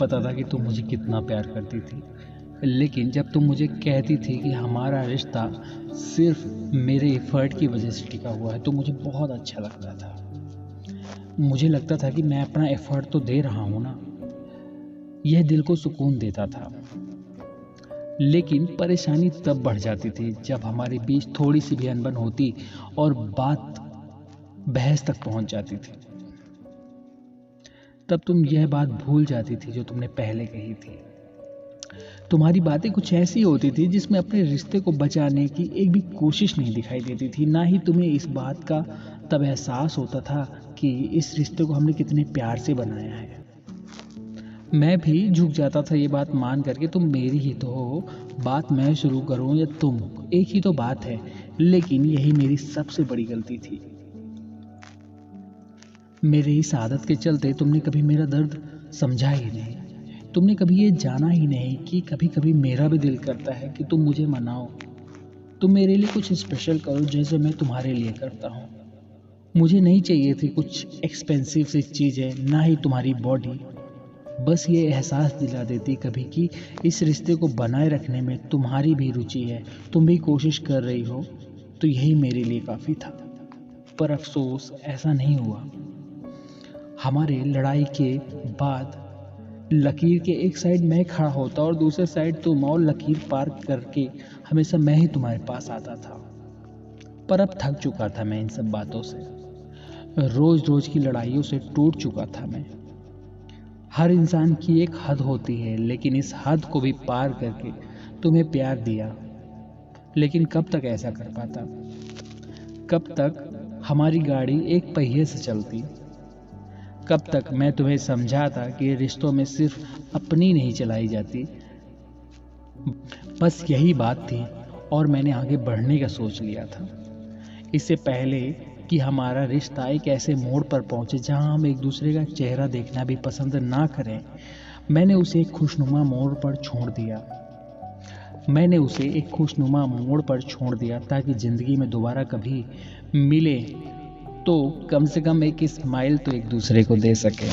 पता था कि तुम मुझे कितना प्यार करती थी, लेकिन जब तुम मुझे कहती थी कि हमारा रिश्ता सिर्फ मेरे एफर्ट की वजह से टिका हुआ है तो मुझे बहुत अच्छा लगता था। मुझे लगता था कि मैं अपना एफर्ट तो दे रहा हूँ ना, यह दिल को सुकून देता था। लेकिन परेशानी तब बढ़ जाती थी जब हमारे बीच थोड़ी सी भी अनबन होती और बात बहस तक पहुंच जाती थी। तब तुम यह बात भूल जाती थी जो तुमने पहले कही थी। तुम्हारी बातें कुछ ऐसी होती थी जिसमें अपने रिश्ते को बचाने की एक भी कोशिश नहीं दिखाई देती थी। ना ही तुम्हें इस बात का तब एहसास होता था कि इस रिश्ते को हमने कितने प्यार से बनाया है। मैं भी झुक जाता था ये बात मान करके तुम मेरी ही तो हो, बात मैं शुरू करूं या तुम, एक ही तो बात है। लेकिन यही मेरी सबसे बड़ी गलती थी। मेरी इस आदत के चलते तुमने कभी मेरा दर्द समझा ही नहीं। तुमने कभी ये जाना ही नहीं कि कभी कभी मेरा भी दिल करता है कि तुम मुझे मनाओ, तुम मेरे लिए कुछ स्पेशल करो जैसे मैं तुम्हारे लिए करता हूँ। मुझे नहीं चाहिए थी कुछ एक्सपेंसिव सी चीज़ें, ना ही तुम्हारी बॉडी। बस ये एहसास दिला देती कभी कि इस रिश्ते को बनाए रखने में तुम्हारी भी रुचि है, तुम भी कोशिश कर रही हो, तो यही मेरे लिए काफ़ी था। पर अफसोस ऐसा नहीं हुआ। हमारे लड़ाई के बाद लकीर के एक साइड मैं खड़ा होता और दूसरे साइड तुम, और लकीर पार करके हमेशा मैं ही तुम्हारे पास आता था। पर अब थक चुका था मैं इन सब बातों से, रोज रोज की लड़ाइयों से टूट चुका था मैं। हर इंसान की एक हद होती है, लेकिन इस हद को भी पार करके तुम्हें प्यार दिया। लेकिन कब तक ऐसा कर पाता? कब तक हमारी गाड़ी एक पहिए से चलती? कब तक मैं तुम्हें समझाता कि रिश्तों में सिर्फ अपनी नहीं चलाई जाती? बस यही बात थी और मैंने आगे बढ़ने का सोच लिया था। इससे पहले कि हमारा रिश्ता एक ऐसे मोड़ पर पहुंचे जहां हम एक दूसरे का चेहरा देखना भी पसंद ना करें, मैंने उसे एक खुशनुमा मोड़ पर छोड़ दिया ताकि ज़िंदगी में दोबारा कभी मिले तो कम से कम एक स्माइल तो एक दूसरे को दे सके।